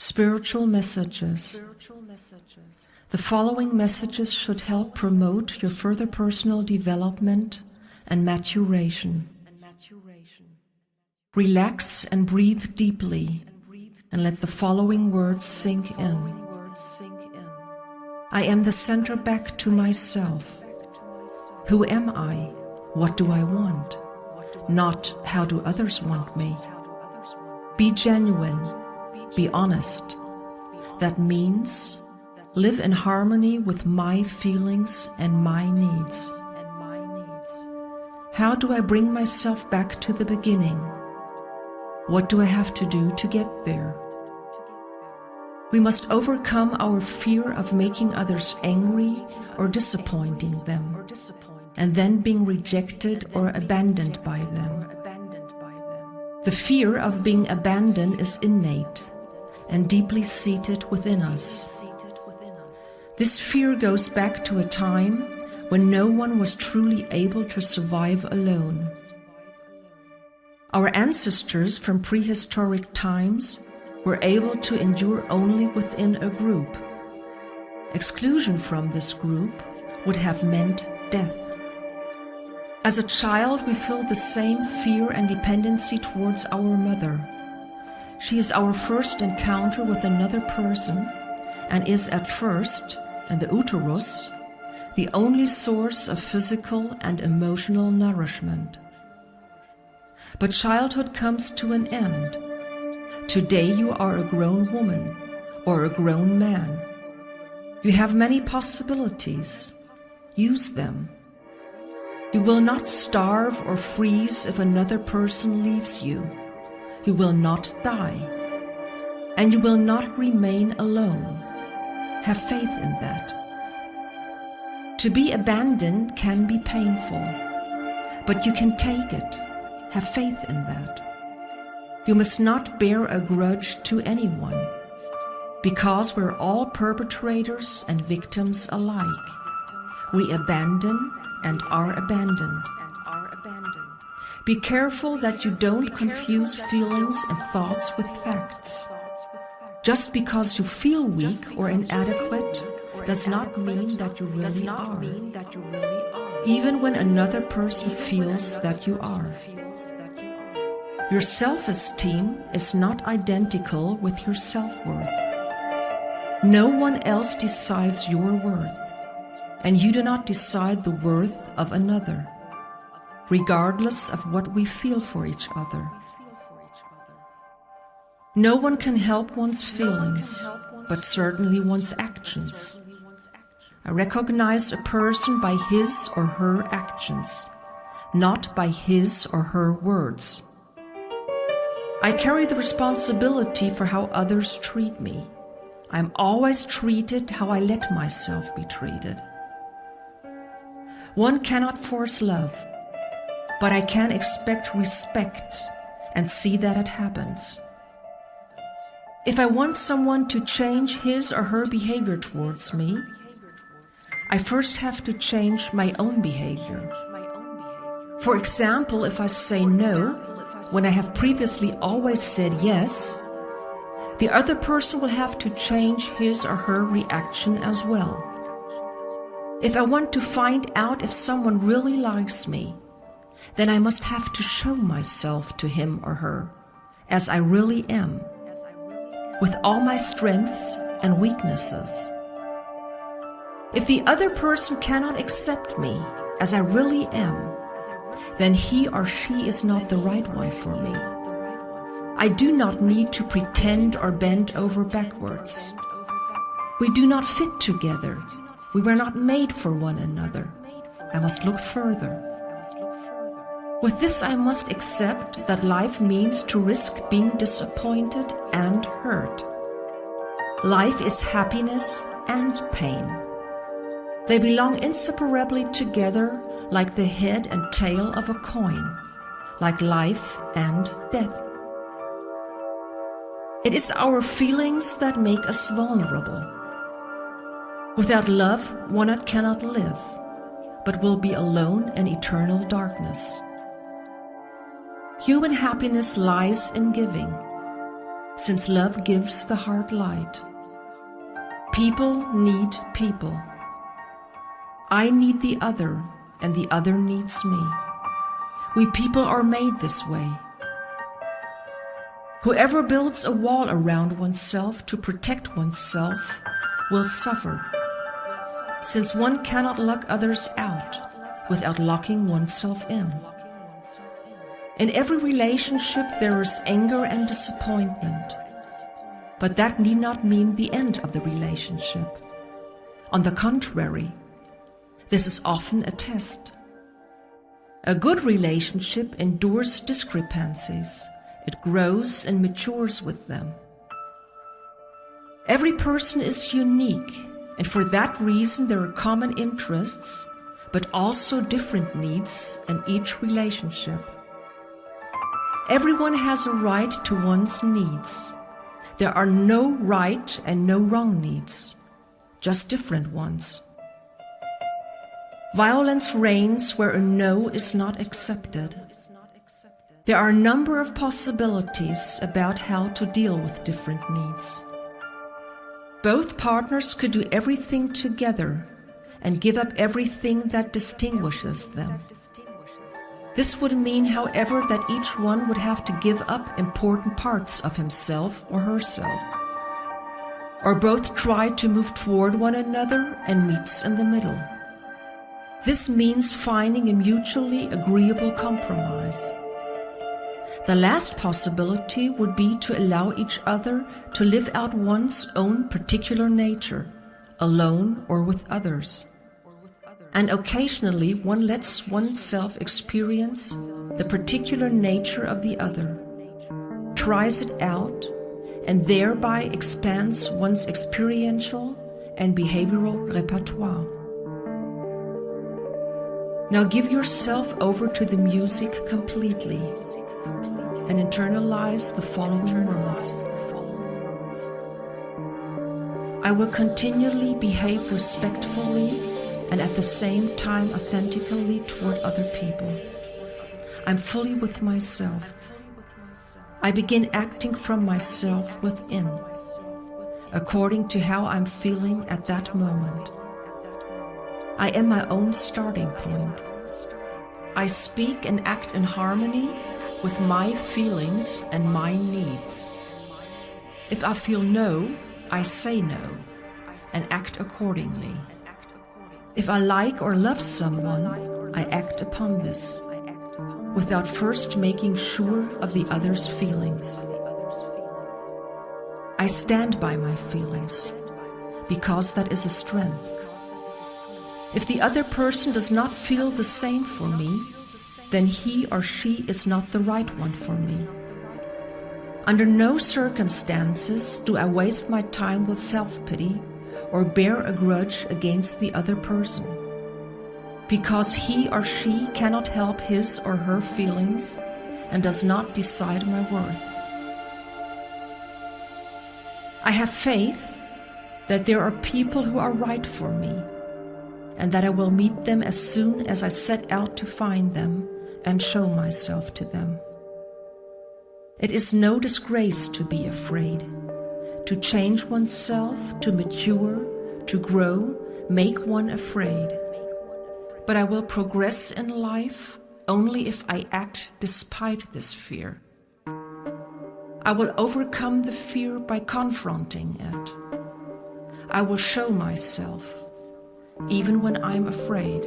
Spiritual messages. The following messages should help promote your further personal development and maturation. Relax and breathe deeply, and let the following words sink in. I am the center back to myself. Who am I? What do I want? Not how do others want me. Be genuine. Be honest. That means live in harmony with my feelings and my needs. How do I bring myself back to the beginning? What do I have to do to get there? We must overcome our fear of making others angry or disappointing them, and then being rejected or abandoned by them. The fear of being abandoned is innate and deeply seated within us. This fear goes back to a time when no one was truly able to survive alone. Our ancestors from prehistoric times were able to endure only within a group. Exclusion from this group would have meant death. As a child, we feel the same fear and dependency towards our mother. She is our first encounter with another person and is at first, in the uterus, the only source of physical and emotional nourishment. But childhood comes to an end. Today you are a grown woman or a grown man. You have many possibilities. Use them. You will not starve or freeze if another person leaves you. You will not die. And you will not remain alone. Have faith in that. To be abandoned can be painful, but you can take it. Have faith in that. You must not bear a grudge to anyone, because we're all perpetrators and victims alike. We abandon and are abandoned. Be careful that you don't confuse feelings and thoughts with facts. Just because you feel weak or inadequate does not mean that you really are, even when another person feels that you are. Your self-esteem is not identical with your self-worth. No one else decides your worth, and you do not decide the worth of another, regardless of what we feel for each other. No one can help one's feelings, but certainly one's actions. I recognize a person by his or her actions, not by his or her words. I carry the responsibility for how others treat me. I'm always treated how I let myself be treated. One cannot force love, but I can expect respect and see that it happens. If I want someone to change his or her behavior towards me, I first have to change my own behavior. For example, if I say no, when I have previously always said yes, the other person will have to change his or her reaction as well. If I want to find out if someone really likes me, then I must have to show myself to him or her as I really am, with all my strengths and weaknesses. If the other person cannot accept me as I really am, then he or she is not the right one for me. I do not need to pretend or bend over backwards. We do not fit together. We were not made for one another. I must look further. With this, I must accept that life means to risk being disappointed and hurt. Life is happiness and pain. They belong inseparably together, like the head and tail of a coin, like life and death. It is our feelings that make us vulnerable. Without love, one cannot live, but will be alone in eternal darkness. Human happiness lies in giving. since love gives the heart light. People need people. I need the other, and the other needs me. We people are made this way. Whoever builds a wall around oneself to protect oneself will suffer, since one cannot lock others out without locking oneself in. In every relationship there is anger and disappointment, but that need not mean the end of the relationship. On the contrary, this is often a test. A good relationship endures discrepancies. It grows and matures with them. Every person is unique, and for that reason there are common interests, but also different needs in each relationship. Everyone has a right to one's needs. There are no right and no wrong needs, just different ones. Violence reigns where a no is not accepted. There are a number of possibilities about how to deal with different needs. Both partners could do everything together and give up everything that distinguishes them. This would mean, however, that each one would have to give up important parts of himself or herself. Or both try to move toward one another and meets in the middle. This means finding a mutually agreeable compromise. The last possibility would be to allow each other to live out one's own particular nature, alone or with others. And occasionally one lets oneself experience the particular nature of the other, tries it out, and thereby expands one's experiential and behavioral repertoire. Now give yourself over to the music completely and internalize the following words. I will continually behave respectfully and at the same time authentically toward other people. I'm fully with myself. I begin acting from myself within, according to how I'm feeling at that moment. I am my own starting point. I speak and act in harmony with my feelings and my needs. If I feel no, I say no and act accordingly. If I like or love someone, I act upon this, without first making sure of the other's feelings. I stand by my feelings, because that is a strength. If the other person does not feel the same for me, then he or she is not the right one for me. Under no circumstances do I waste my time with self-pity or bear a grudge against the other person, because he or she cannot help his or her feelings and does not decide my worth. I have faith that there are people who are right for me, and that I will meet them as soon as I set out to find them and show myself to them. It is no disgrace to be afraid, to change oneself, to mature, to grow, make one afraid. But I will progress in life only if I act despite this fear. I will overcome the fear by confronting it. I will show myself, even when I'm afraid.